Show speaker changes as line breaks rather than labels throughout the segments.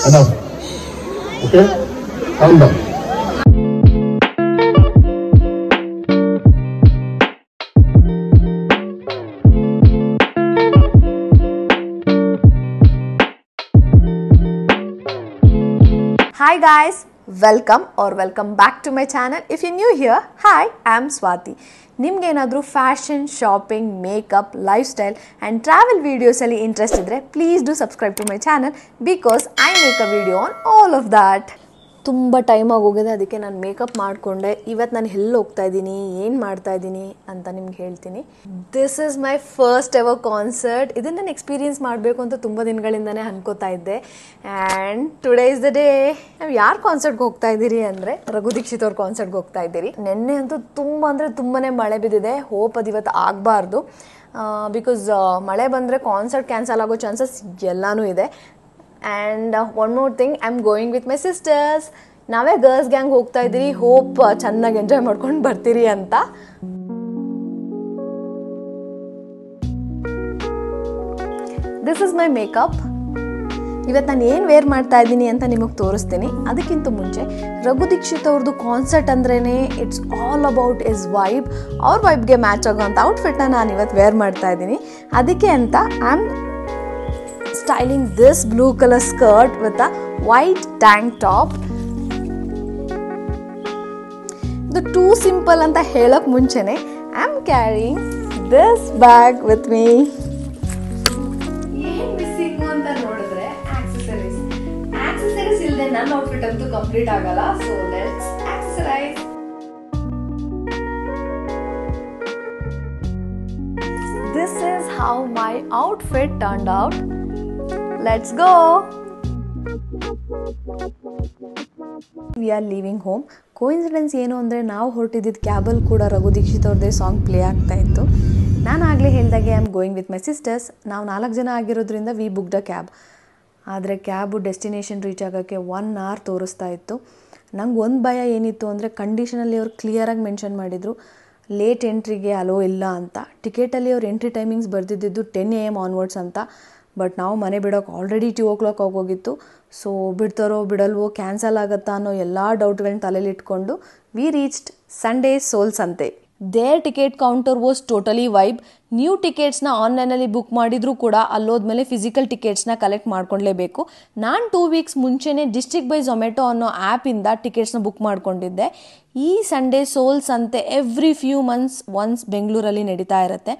Enough. Okay? Calm down.
Hi guys, welcome back to my channel. If you're new here, hi, I'm Swati. ನಿಮ್ಗೆ ಏನಾದರೂ fashion, shopping, makeup, lifestyle and travel ವೀಡಿಯೋಸಲ್ಲಿ interest ಇದ್ದರೆ please do subscribe to my channel because I make a video on all of that. ತುಂಬ time ಆಗೋಗಿದೆ, ಅದಕ್ಕೆ ನಾನು makeup ಮಾಡಿಕೊಂಡೆ. ಇವತ್ತು ನಾನು ಎಲ್ಲಿ ಹೋಗ್ತಾ ಇದ್ದೀನಿ, ಏನು ಮಾಡ್ತಾ ಇದ್ದೀನಿ ಅಂತ ನಿಮ್ಗೆ ಹೇಳ್ತೀನಿ. This is my first ever concert. ಇದನ್ನು ನಾನು ಎಕ್ಸ್ಪೀರಿಯನ್ಸ್ ಮಾಡಬೇಕು ಅಂತ ತುಂಬ ದಿನಗಳಿಂದನೇ ಅನ್ಕೋತಾ ಇದ್ದೆ. And today is the day. ನಾವು ಯಾರು ಕಾನ್ಸರ್ಟ್ಗೆ ಹೋಗ್ತಾ ಇದ್ದೀರಿ ಅಂದರೆ ರಘು ದೀಕ್ಷಿತ್ ಅವ್ರ ಕಾನ್ಸರ್ಟ್ಗೆ ಹೋಗ್ತಾ ಇದ್ದೀರಿ. ನೆನ್ನೆ ಅಂತೂ ತುಂಬ ಅಂದರೆ ತುಂಬಾ ಮಳೆ ಬಿದ್ದಿದೆ. ಹೋಪ್ ಅದು ಇವತ್ತು ಆಗಬಾರ್ದು ಬಿಕಾಸ್ ಮಳೆ ಬಂದರೆ ಕಾನ್ಸರ್ಟ್ ಕ್ಯಾನ್ಸಲ್ ಆಗೋ ಚಾನ್ಸಸ್ ಎಲ್ಲನೂ ಇದೆ. And one more thing, I'm going with my sisters. ನಾವೇ ಗರ್ಲ್ಸ್ ಗ್ಯಾಂಗ್ ಹೋಗ್ತಾ ಇದ್ದೀರಿ. ಹೋಪ್ ಚೆನ್ನಾಗಿ ಎಂಜಾಯ್ ಮಾಡ್ಕೊಂಡು ಬರ್ತೀರಿ ಅಂತ. This is my makeup. ಇವತ್ತು ನಾನು ಏನು ವೇರ್ ಮಾಡ್ತಾ ಇದ್ದೀನಿ ಅಂತ ನಿಮಗೆ ತೋರಿಸ್ತೀನಿ. ಅದಕ್ಕಿಂತ ಮುಂಚೆ ರಘು ದೀಕ್ಷಿತ್ ಅವ್ರದ್ದು ಕಾನ್ಸರ್ಟ್ ಅಂದ್ರೇ it's all about is vibe. ಅವ್ರ ವೈಬ್ಗೆ ಮ್ಯಾಚ್ ಆಗೋವಂಥ ಔಟ್ಫಿಟ್ನ ನಾನು ಇವತ್ತು ವೇರ್ ಮಾಡ್ತಾ ಇದ್ದೀನಿ. ಅದಕ್ಕೆ ಅಂತ I am styling this blue color skirt with a white tank top. ಇದು ಟೂ ಸಿಂಪಲ್ ಅಂತ ಹೇಳಕ್ ಮುಂಚೆನೆ I am carrying this bag with me. ಏನ್ ಮಿಸ್ಸಿಂಗ್ ಅಂತ ನೋಡಿದ್ರೆ ಆಕ್ಸೆಸರೀಸ್ ಇಲ್ಲದೆ ನನ್ನ ಔಟ್ಫಿಟ್ ಅಂತೂ ಕಂಪ್ಲೀಟ್ ಆಗಲ್ಲ. So let's accessorise. This is how my outfit turned out. Let's go. We are leaving home. Coincidence ಏನು ಅಂದರೆ ನಾವು ಹೊರಟಿದ್ದಿದ್ದು ಕ್ಯಾಬಲ್ಲಿ ಕೂಡ ರಘು ದೀಕ್ಷಿತ್ ಅವ್ರದ್ದೇ ಸಾಂಗ್ ಪ್ಲೇ ಆಗ್ತಾ ಇತ್ತು. ನಾನು ಆಗಲೇ ಹೇಳಿದಾಗೆ I am going with my sisters. ನಾವು 4 ಜನ ಆಗಿರೋದ್ರಿಂದ ವಿ ಬುಕ್ಡ್ ಅ ಕ್ಯಾಬ್. ಆದರೆ ಕ್ಯಾಬು ಡೆಸ್ಟಿನೇಷನ್ ರೀಚ್ ಆಗೋಕ್ಕೆ 1 hour ತೋರಿಸ್ತಾ ಇತ್ತು. ನಂಗೆ ಒಂದು ಭಯ ಏನಿತ್ತು ಅಂದರೆ ಕಂಡೀಷನಲ್ಲಿ ಅವ್ರು ಕ್ಲಿಯರಾಗಿ ಮೆನ್ಷನ್ ಮಾಡಿದರು ಲೇಟ್ ಎಂಟ್ರಿಗೆ ಅಲೋ ಇಲ್ಲ ಅಂತ. ಟಿಕೆಟಲ್ಲಿ ಅವ್ರು ಎಂಟ್ರಿ ಟೈಮಿಂಗ್ಸ್ ಬರೆದಿದ್ದು 10 AM ಆನ್ವರ್ಡ್ಸ್ ಅಂತ. ಬಟ್ ನಾವು ಮನೆ ಬಿಡೋಕೆ ಆಲ್ರೆಡಿ 2 o'clock ಆಗೋಗಿತ್ತು. ಸೊ ಬಿಡ್ತಾರೋ ಬಿಡಲ್ವೋ, ಕ್ಯಾನ್ಸಲ್ ಆಗುತ್ತಾ ಅನ್ನೋ ಎಲ್ಲ ಡೌಟ್ಗಳನ್ನ ತಲೆಯಲ್ಲಿ ಇಟ್ಕೊಂಡು V reached Sunday Soul Sante. There ticket counter was totally vibe. New ಟಿಕೆಟ್ಸ್ನ ಆನ್ಲೈನಲ್ಲಿ ಬುಕ್ ಮಾಡಿದರೂ ಕೂಡ ಅಲ್ಲೋದ್ಮೇಲೆ ಫಿಸಿಕಲ್ ಟಿಕೆಟ್ಸ್ನ ಕಲೆಕ್ಟ್ ಮಾಡ್ಕೊಳ್ಳೇಬೇಕು. ನಾನು 2 weeks ಮುಂಚೆನೇ ಡಿಸ್ಟ್ರಿಕ್ಟ್ ಬೈ ಝೊಮ್ಯಾಟೊ ಅನ್ನೋ ಆ್ಯಪಿಂದ ಟಿಕೆಟ್ಸ್ನ ಬುಕ್ ಮಾಡ್ಕೊಂಡಿದ್ದೆ. ಈ ಸಂಡೇ ಸೋಲ್ ಸಂತೆ ಎವ್ರಿ ಫ್ಯೂ ಮಂತ್ಸ್ ಒನ್ಸ್ ಬೆಂಗಳೂರಲ್ಲಿ ನಡೀತಾ ಇರುತ್ತೆ.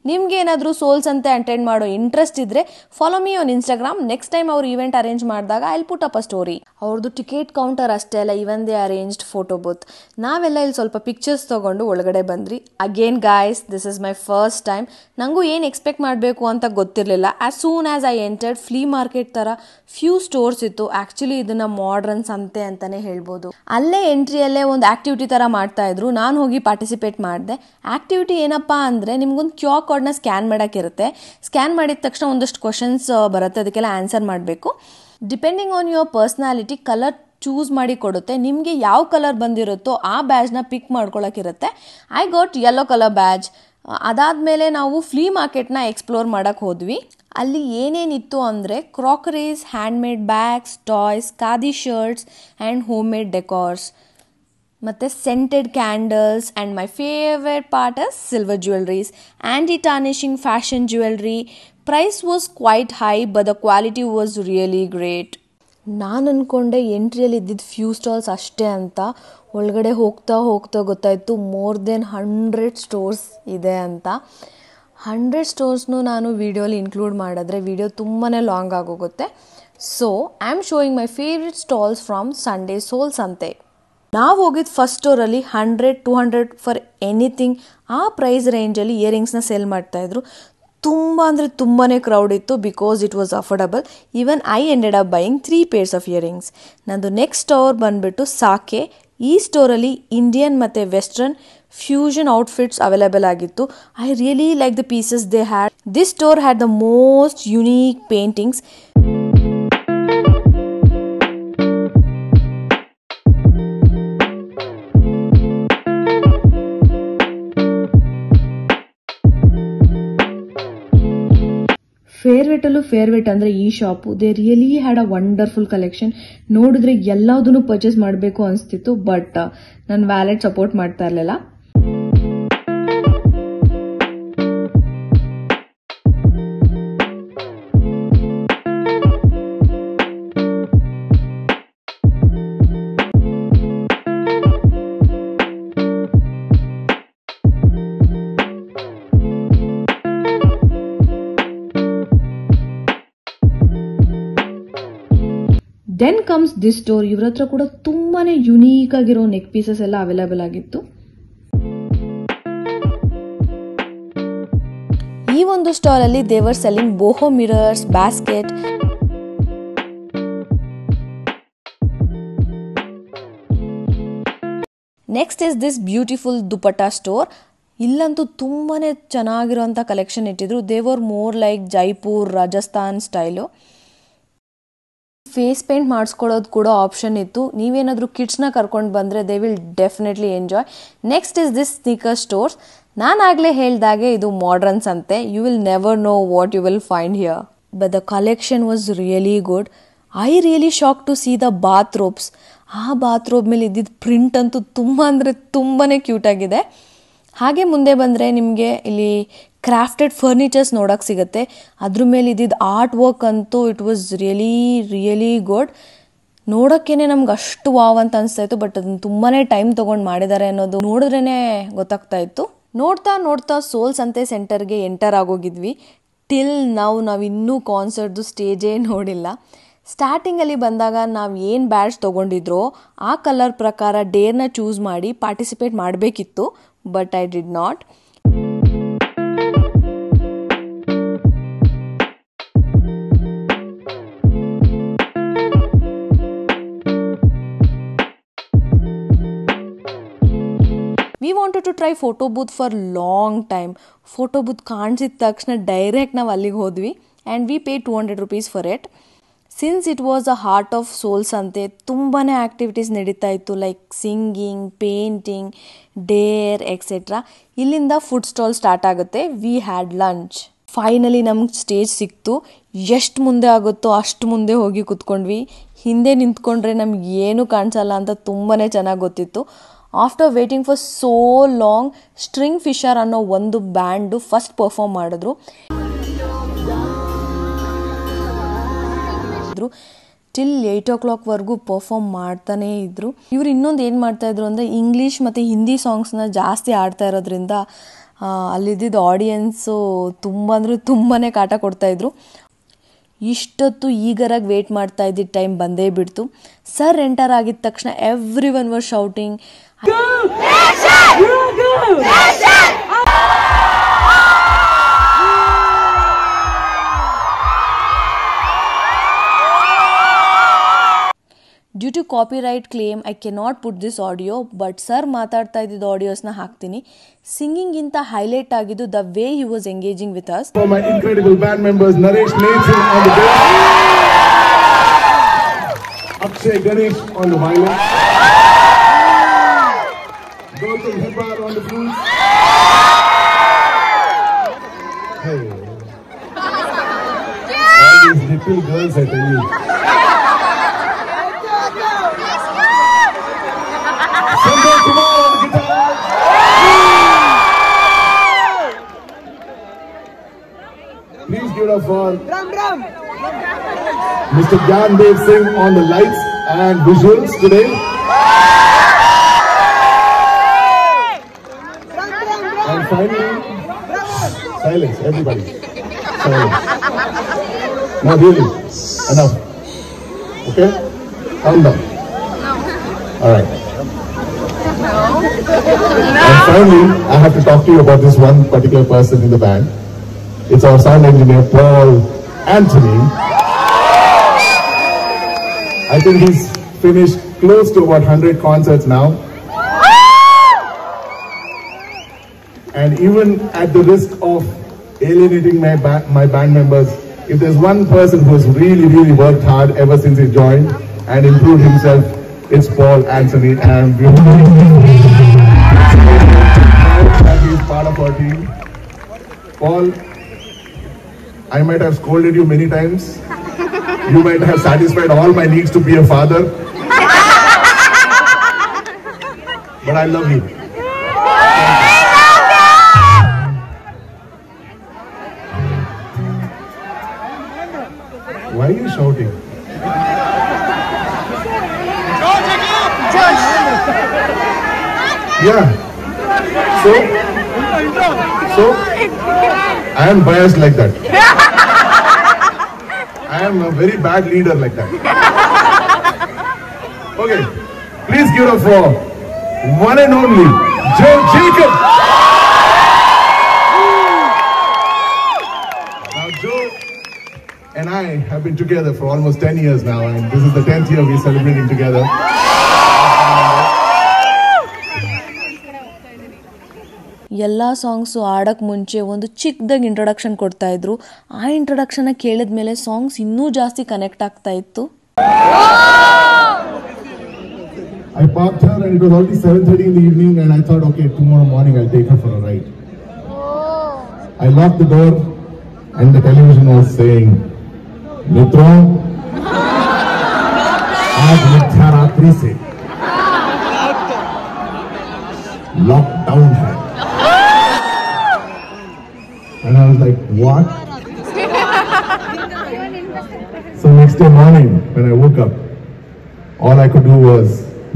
ನಿಮ್ಗೆ ಏನಾದರೂ ಸೋಲ್ ಸಂತೆ ಅಟೆಂಡ್ ಮಾಡೋ ಇಂಟ್ರೆಸ್ಟ್ ಇದ್ದರೆ follow me on Instagram. Next time ಅವ್ರು ಈವೆಂಟ್ ಅರೇಂಜ್ ಮಾಡಿದಾಗ I will put up a story. ಅವ್ರದ್ದು ಟಿಕೆಟ್ ಕೌಂಟರ್ ಅಷ್ಟೇ ಅಲ್ಲ, even they arranged photo booth. ನಾವೆಲ್ಲ ಇಲ್ಲಿ ಸ್ವಲ್ಪ ಪಿಕ್ಚರ್ಸ್ ತೊಗೊಂಡು ಒಳಗಡೆ ಬಂದ್ರಿ. Again guys, this is my first time. ನನಗೂ ಏನು ಎಕ್ಸ್ಪೆಕ್ಟ್ ಮಾಡಬೇಕು ಅಂತ ಗೊತ್ತಿರಲಿಲ್ಲ. As soon as I entered flee market ಥರ ಫ್ಯೂ ಸ್ಟೋರ್ಸ್ ಇತ್ತು. ಆ್ಯಕ್ಚುಲಿ ಇದನ್ನು ಮಾಡರ್ನ್ ಸಂತೆ ಅಂತಲೇ ಹೇಳ್ಬೋದು. ಅಲ್ಲೇ ಎಂಟ್ರಿಯಲ್ಲೇ ಒಂದು ಆ್ಯಕ್ಟಿವಿಟಿ ಥರ ಮಾಡ್ತಾಯಿದ್ರು. ನಾನು ಹೋಗಿ ಪಾರ್ಟಿಸಿಪೇಟ್ ಮಾಡಿದೆ. ಆ್ಯಕ್ಟಿವಿಟಿ ಏನಪ್ಪ ಅಂದರೆ ನಿಮ್ಗೊಂದು QR ಕೋಡ್ನ ಸ್ಕ್ಯಾನ್ ಮಾಡೋಕ್ಕಿರುತ್ತೆ. ಸ್ಕ್ಯಾನ್ ಮಾಡಿದ ತಕ್ಷಣ ಒಂದಷ್ಟು ಕ್ವಶನ್ಸ್ ಬರುತ್ತೆ, ಅದಕ್ಕೆಲ್ಲ ಆನ್ಸರ್ ಮಾಡಬೇಕು. Depending on your personality colour choose ಮಾಡಿ ಕೊಡುತ್ತೆ. ನಿಮಗೆ ಯಾವ ಕಲರ್ ಬಂದಿರುತ್ತೋ ಆ ಬ್ಯಾಜ್ನ ಪಿಕ್ ಮಾಡ್ಕೊಳ್ಳೋಕ್ಕಿರುತ್ತೆ. I got yellow colour badge. ಅದಾದಮೇಲೆ ನಾವು ಫ್ಲೀ ಮಾರ್ಕೆಟ್ನ ಎಕ್ಸ್ಪ್ಲೋರ್ ಮಾಡೋಕ್ಕೆ ಹೋದ್ವಿ. ಅಲ್ಲಿ ಏನೇನಿತ್ತು ಅಂದರೆ crockeries, handmade bags, toys, khadi shirts and home made decors, ಮತ್ತು scented candles and my favourite part is silver jewelleries, anti tarnishing fashion jewellery. Price was quite high but the quality was really great. ನಾನು ಅಂದ್ಕೊಂಡೆ ಎಂಟ್ರಿಯಲ್ಲಿ ಇದ್ದಿದ್ದು few stalls ಅಷ್ಟೇ ಅಂತ. ಒಳಗಡೆ ಹೋಗ್ತಾ ಗೊತ್ತಾಯಿತು more than 100 stores ಇದೆ ಅಂತ. 100 ಸ್ಟೋರ್ಸ್ನು ನಾನು ವೀಡಿಯೋಲಿ ಇನ್ಕ್ಲೂಡ್ ಮಾಡಿದ್ರೆ ವಿಡಿಯೋ ತುಂಬಾ ಲಾಂಗ್ ಆಗೋಗುತ್ತೆ. So I am showing my favourite stalls from Sunday Soul Sante. ನಾವು ಹೋಗಿದ್ದು ಫಸ್ಟ್ ಸ್ಟೋರಲ್ಲಿ 100-200 ಫಾರ್ ಎನಿಥಿಂಗ್ ಆ ಪ್ರೈಸ್ ರೇಂಜಲ್ಲಿ ಇಯರಿಂಗ್ಸ್ನ ಸೇಲ್ ಮಾಡ್ತಾಯಿದ್ರು. ತುಂಬ ಅಂದರೆ ತುಂಬಾ ಕ್ರೌಡ್ ಇತ್ತು because it was affordable. Even I ended up buying 3 pairs of earrings. ನಂದು ನೆಕ್ಸ್ಟ್ ಸ್ಟೋರ್ ಬಂದುಬಿಟ್ಟು ಸಾಕೆ. ಈ ಸ್ಟೋರಲ್ಲಿ ಇಂಡಿಯನ್ ಮತ್ತು ವೆಸ್ಟರ್ನ್ ಫ್ಯೂಷನ್ ಔಟ್ಫಿಟ್ಸ್ ಅವೈಲೇಬಲ್ ಆಗಿತ್ತು. I really like the pieces they had. This store had the most unique paintings.
ಫೇರ್ವೆಟಲ್ಲೂ
ಅದರಲ್ಲೂ ಫೇರ್ವೇಟ್ ಅಂದರೆ ಈ shop, they really had a wonderful collection. ನೋಡಿದ್ರೆ ಎಲ್ಲದನ್ನು ಪರ್ಚೇಸ್ ಮಾಡಬೇಕು ಅನಿಸ್ತಿತ್ತು, ಬಟ್ ನನ್ನ ವ್ಯಾಲೆಟ್ ಸಪೋರ್ಟ್ ಮಾಡ್ತಾ ಇರಲಿಲ್ಲ. Then comes this store. ಇವ್ರ ಹತ್ರ ಕೂಡ ತುಂಬಾನೇ ಯುನೀಕ್ ಆಗಿರೋ ನೆಕ್ ಪೀಸಸ್ ಎಲ್ಲ ಅವೈಲೇಬಲ್ ಆಗಿತ್ತು. ಈ ಒಂದು ಸ್ಟಾಲ್ ಅಲ್ಲಿ they were selling boho mirrors, basket. Next is this beautiful dupatta store. ಇಲ್ಲಂತೂ ತುಂಬಾನೇ ಚೆನ್ನಾಗಿರುವಂತ ಕಲೆಕ್ಷನ್ ಇಟ್ಟಿದ್ರು. They were more like Jaipur, Rajasthan style. Face paint ಮಾಡಿಸ್ಕೊಳ್ಳೋದು ಕೂಡ ಆಪ್ಷನ್ ಇತ್ತು. ನೀವೇನಾದರೂ ಕಿಡ್ಸ್ನ ಕರ್ಕೊಂಡು ಬಂದರೆ they will definitely enjoy. Next is this sneaker stores. ನಾನಾಗಲೇ ಹೇಳ್ದಾಗೆ ಇದು ಮಾಡ್ರನ್ಸ್ ಅಂತೆ. You will never know what you will find here, but the collection was really good. I really shock to see the Baat ರೋಬ್ಸ್. ಆ ಬಾತ್ ರೋಬ್ ಮೇಲೆ ಇದ್ದಿದ್ದು print ಅಂತೂ ತುಂಬ ಅಂದರೆ ತುಂಬಾ ಕ್ಯೂಟ್ ಆಗಿದೆ. ಹಾಗೆ ಮುಂದೆ ಬಂದರೆ ನಿಮಗೆ ಇಲ್ಲಿ ಕ್ರಾಫ್ಟೆಡ್ ಫರ್ನಿಚರ್ಸ್ ನೋಡೋಕೆ ಸಿಗುತ್ತೆ. ಅದ್ರ ಮೇಲೆ ಇದ್ದಿದ್ದು ಆರ್ಟ್ ವರ್ಕ್ ಅಂತೂ ಇಟ್ ವಾಸ್ ರಿಯಲಿ ಗುಡ್. ನೋಡೋಕ್ಕೇನೆ ನಮ್ಗೆ ಅಷ್ಟು ವಾವ್ ಅಂತ ಅನಿಸ್ತಾ ಇತ್ತು, ಬಟ್ ಅದನ್ನು ತುಂಬಾ ಟೈಮ್ ತೊಗೊಂಡು ಮಾಡಿದ್ದಾರೆ ಅನ್ನೋದು ನೋಡಿದ್ರೇ ಗೊತ್ತಾಗ್ತಾ ಇತ್ತು. ನೋಡ್ತಾ ಸೋಲ್ ಸಂತೆ ಸೆಂಟರ್ಗೆ ಎಂಟರ್ ಆಗೋಗಿದ್ವಿ. ಟಿಲ್ ನಾವು ಇನ್ನೂ ಕಾನ್ಸರ್ಟ್ದು ಸ್ಟೇಜೇ ನೋಡಿಲ್ಲ. ಸ್ಟಾರ್ಟಿಂಗಲ್ಲಿ ಬಂದಾಗ ನಾವು ಏನು ಬ್ಯಾಡ್ಜ್ ತೊಗೊಂಡಿದ್ರೋ ಆ ಕಲರ್ ಪ್ರಕಾರ ಡೇರ್ನ ಚೂಸ್ ಮಾಡಿ ಪಾರ್ಟಿಸಿಪೇಟ್ ಮಾಡಬೇಕಿತ್ತು, but I did not. We wanted to try photo booth for long time. Photo booth ಕಾಣಿಸಿದ ತಕ್ಷಣ ಡೈರೆಕ್ಟ್ ನಾವು ಅಲ್ಲಿಗೆ ಹೋದ್ವಿ and we pay 200 rupees for it. Since it was a heart of souls ಅಂತೆ, ತುಂಬಾ activities ನಡೀತಾ ಇತ್ತು, like singing, painting, dare et cetera. ಇಲ್ಲಿಂದ ಫುಡ್ ಸ್ಟಾಲ್ ಸ್ಟಾರ್ಟ್ ಆಗುತ್ತೆ. We had lunch. ಫೈನಲಿ ನಮ್ಗೆ ಸ್ಟೇಜ್ ಸಿಕ್ತು. ಎಷ್ಟು ಮುಂದೆ ಆಗುತ್ತೋ ಅಷ್ಟು ಮುಂದೆ ಹೋಗಿ ಕೂತ್ಕೊಂಡ್ವಿ. ಹಿಂದೆ ನಿಂತ್ಕೊಂಡ್ರೆ ನಮ್ಗೆ ಏನೂ ಕಾಣಿಸಲ್ಲ ಅಂತ ತುಂಬಾ ಚೆನ್ನಾಗಿ ಗೊತ್ತಿತ್ತು. After waiting for so long, string Fisher ಅನ್ನೋ ಒಂದು ಬ್ಯಾಂಡು ಫಸ್ಟ್ ಪರ್ಫಾರ್ಮ್ ಮಾಡಿದ್ರು. ಟಿಲ್ 8 o'clock ಪರ್ಫಾರ್ಮ್ ಮಾಡ್ತಾನೇ ಇದ್ರು. ಇವ್ರು ಇನ್ನೊಂದು ಏನು ಮಾಡ್ತಾಯಿದ್ರು ಅಂದರೆ ಇಂಗ್ಲೀಷ್ ಮತ್ತು ಹಿಂದಿ ಸಾಂಗ್ಸ್ನ ಜಾಸ್ತಿ ಆಡ್ತಾ ಇರೋದ್ರಿಂದ ಅಲ್ಲಿದ್ದಿದ್ದು ಆಡಿಯನ್ಸು ತುಂಬ ಅಂದರೆ ತುಂಬಾ ಕಾಟ ಕೊಡ್ತಾಯಿದ್ರು. ಇಷ್ಟೊತ್ತು ಈಗರಾಗಿ ವೇಟ್ ಮಾಡ್ತಾ ಇದ್ದಿದ್ದ ಟೈಮ್ ಬಂದೇ ಬಿಡ್ತು. ಸರ್ ಎಂಟರ್ ಆಗಿದ ತಕ್ಷಣ every one were shouting, due to copyright claim I cannot put this audio, but sir ಮಾತಾಡ್ತಾ ಇದ್ದಿದ್ದ ಆಡಿಯೋಸ್ನ ಹಾಕ್ತೀನಿ. ಸಿಂಗಿಂಗಿಂತ ಹೈಲೈಟ್ ಆಗಿದ್ದು the way he was engaging with us.
For my incredible band members, Naresh Nathan on the bass, Akshay Ganesh on the violin, Gautam Hebar on the flute. Hey, all these little girls, I tell you. Sanjay Kumar on the guitar. Please give it up for Mr. Gyandev Singh on the lights and visuals today. And finally, silence, everybody. Silence. Now really, enough. Okay? Calm down. All right. And finally, I have to talk to you about this one particular person in the band. It's our sound engineer, Paul Anthony. I think he's finished close to about 100 concerts now. And even at the risk of alienating my band members, if there's one person who has really worked hard ever since he joined and improved himself, it's Paul Anthony. And we're he's part of our team. Paul, I might have scolded you many times. You might have satisfied all my needs to be a father. But I love you. Why are you shouting? Yeah. So I am biased like that. I am a very bad leader like that. Okay, please give it up for one and only Joe Jacob. Now Joe and I have been together for almost 10 years now, and this is the 10th year we're celebrating together.
ಎಲ್ಲ songs ಆಡೋಕ್ಕೆ ಮುಂಚೆ ಒಂದು ಚಿಕ್ಕದಾಗಿ introduction ಕೊಡ್ತಾ ಇದ್ರು. ಆ ಇಂಟ್ರೊಡಕ್ಷನ್ನ ಕೇಳಿದ ಮೇಲೆ ಸಾಂಗ್ಸ್ ಇನ್ನೂ ಜಾಸ್ತಿ ಕನೆಕ್ಟ್ ಆಗ್ತಾ ಇತ್ತು.
I parked her and it was already 7:30 in the evening, and I thought, okay, tomorrow morning I'll take her for a ride. I locked the door and the television was saying, "Mitro, aaj midhyaraatri se lockdown hai." And I was like, what? So next day morning, when I woke up, all I could do was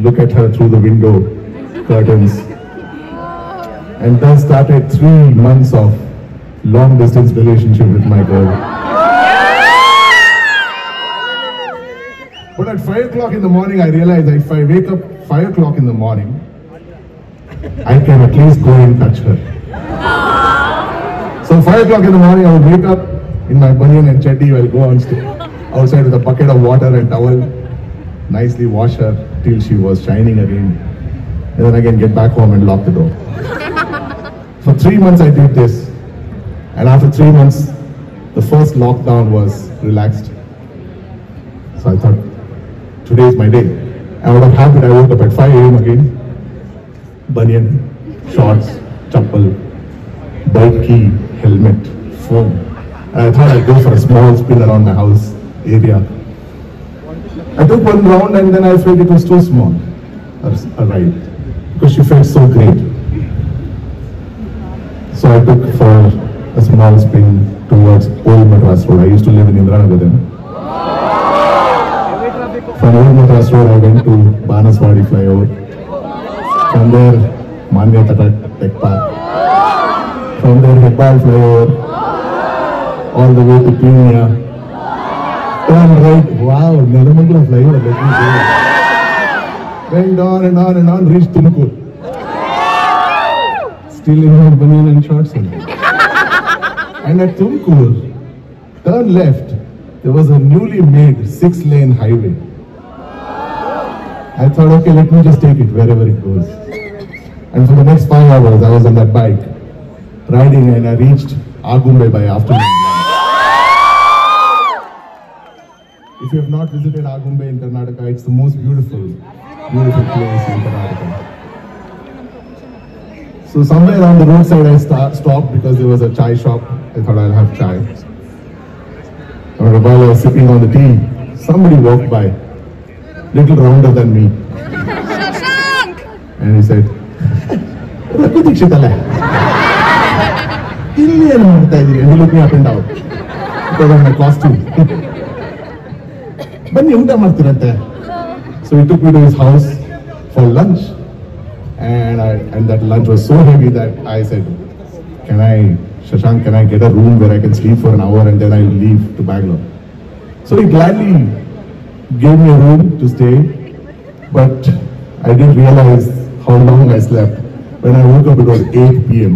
look at her through the window curtains. And then started 3 months of long distance relationship with my girl. But at 5 o'clock in the morning, I realized that if I wake up 5 o'clock in the morning, I can at least go and touch her. So 5 o'clock in the morning, I would wake up in my banyan and chaddi. I'll go outside with a bucket of water and towel, nicely wash her till she was shining again, and then again get back home and lock the door. For 3 months I did this, and after 3 months, the first lockdown was relaxed. So I thought, today is my day. Out of habit, I woke up at 5 a.m. again, banyan, shorts, chappal, bike key, helmet, phone. And I thought I'd go for a small spin around my house area. I took one round and then I felt it was too small, a ride, because she felt so great. So I took for a small spin towards Old Madras Road. I used to live in Indiranagar then. From Old Madras Road, I went to Banaswadi flyover. From there, Manya Tata Tech Park. From there, Hebbal flyover, all the way to Punya. Turn right, wow, Nelamangala flyover, let me go. Went on and on and on, reached Tumkur. Still in my banyan and shorts. And at Tumkur, turn left, there was a newly made 6-lane highway. I thought, okay, let me just take it wherever it goes. And for the next 5 hours, I was on that bike, riding, and I reached Agumbe by afternoon. If you have not visited Agumbe in Karnataka, it's the most beautiful place in Karnataka. So somewhere on the roadside I stopped because there was a chai shop. I thought I'll have chai. And while I was sipping on the tea, somebody walked by, little rounder than me. And he said, "Rakhu Dikshit alle." And he looked me up and down because of my costume. So he took me to his house for lunch, and that lunch was so heavy that I said, Shashank, can I get a room where I can sleep for an hour and then I'll leave to Bangalore? So he gladly gave me a room to stay, but I didn't realize how long I slept. When I woke up, it was 8 p.m.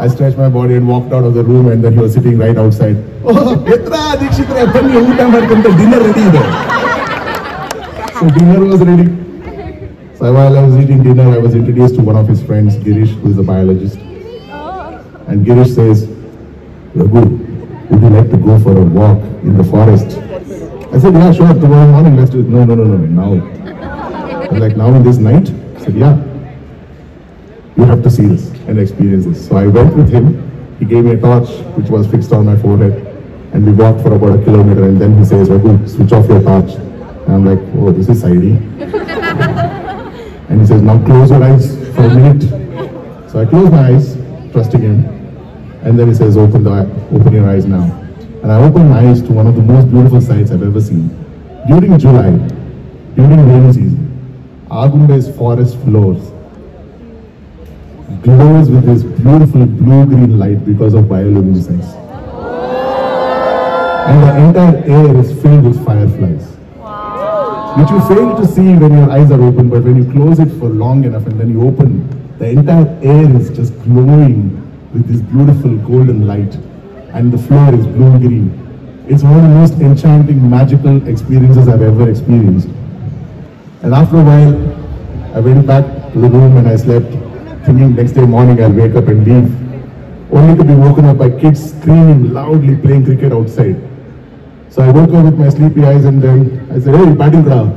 I stretched my body and walked out of the room, and then he was sitting right outside. Oh, Petra, Dikshitra, dinner ready there. So dinner was ready. So while I was eating dinner, I was introduced to one of his friends, Girish, who is a biologist. And Girish says, "Raghu, would you like to go for a walk in the forest?" I said, "Yeah, sure, tomorrow morning, let's do it." No, now. I was like, "Now in this night?" I said, "Yeah. You have to see this and experience this." So I went with him He gave me a torch which was fixed on my forehead, and we walked for about a kilometer, and then he says, Raghu, switch off your torch. And I'm like, oh, this is Saidi. And he says, now close your eyes for a minute. So I close my eyes, trusting him. And then he says, open your eyes now. And I opened my eyes to one of the most beautiful sights I've ever seen. During July, during rainy season, Agumbe's forest floors glows with this beautiful blue-green light because of bioluminescence. And the entire air is filled with fireflies. Which you fail to see when your eyes are open, but when you close it for long enough and then you open, the entire air is just glowing with this beautiful golden light, and the floor is blue-green. It's one of the most enchanting, magical experiences I've ever experienced. And after a while, I went back to the room and I slept, thinking next day morning I'll wake up and leave, only to be woken up by kids screaming loudly, playing cricket outside. So I woke up with my sleepy eyes and then I said, hey, batting crowd.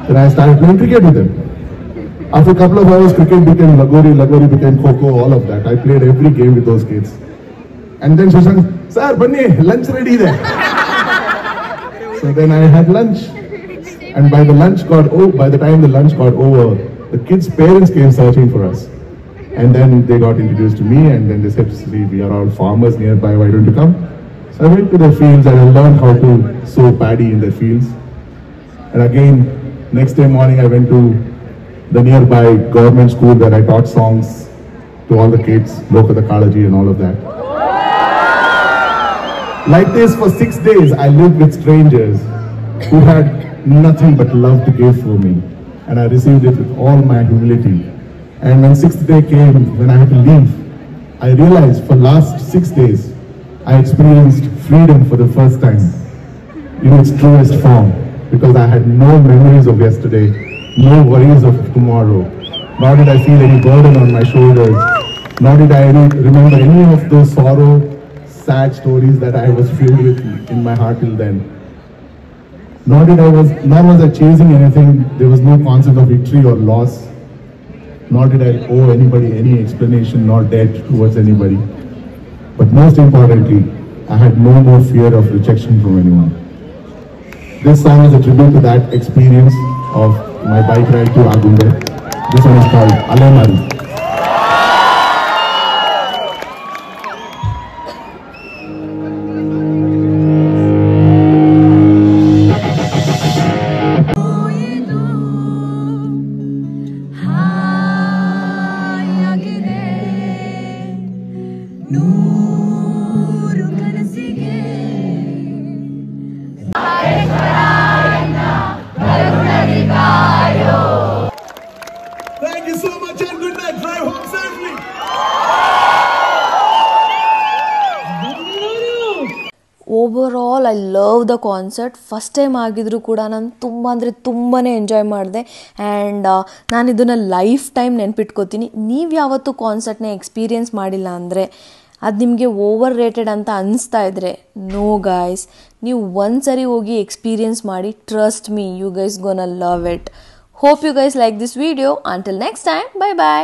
Then I started playing cricket with them. After a couple of hours, cricket became Lagori became Kho-Kho, all of that. I played every game with those kids. And then Shashank, sir, bunny, lunch ready there. So then I had lunch. And by the time the lunch got over, the kids' parents came searching for us. And then they got introduced to me, and then they said, see, we are all farmers nearby, why don't you come? So I went to their fields and I learned how to sow paddy in their fields. And again, next day morning I went to the nearby government school where I taught songs to all the kids, Lokata Kalaji and all of that. Like this, for 6 days I lived with strangers who had nothing but love to give for me. And I received it with all my humility. And when 6th day came, when I had to leave, I realized for last 6 days, I experienced freedom for the first time in its truest form, because I had no memories of yesterday, no worries of tomorrow, nor did I feel any burden on my shoulders, nor did I remember any of those sad stories that I was filled with in my heart till then. Nor was I chasing anything. There was no concept of victory or loss, nor did I owe anybody any explanation nor debt towards anybody. But most importantly, I had no more fear of rejection from anyone. This song is a tribute to that experience of my bike ride to Agumbe. This one is called Alemari.
Thank you so much and good night. Drive home safely.
Overall I love the concert. First time ಆಗಿದ್ರು ಕೂಡ ನಾನು ತುಂಬ ಅಂದರೆ ತುಂಬಾ enjoy ಮಾಡಿದೆ. And ನಾನು ಇದನ್ನು life time ನೆನ್ಪಿಟ್ಕೋತೀನಿ. ನೀವು ಯಾವತ್ತೂ ಕಾನ್ಸರ್ಟ್ನ ಎಕ್ಸ್ಪೀರಿಯೆನ್ಸ್ ಮಾಡಿಲ್ಲ ಅಂದರೆ, ಅದು ನಿಮಗೆ ಓವರ್ ರೇಟೆಡ್ ಅಂತ ಅನಿಸ್ತಾ ಇದ್ದರೆ, ನೋ ಗೈಸ್, ನೀವು ಒಂದ್ಸರಿ ಹೋಗಿ ಎಕ್ಸ್ಪೀರಿಯೆನ್ಸ್ ಮಾಡಿ. Trust me, you guys gonna love it. Hope you guys like this video. Until next time, bye bye.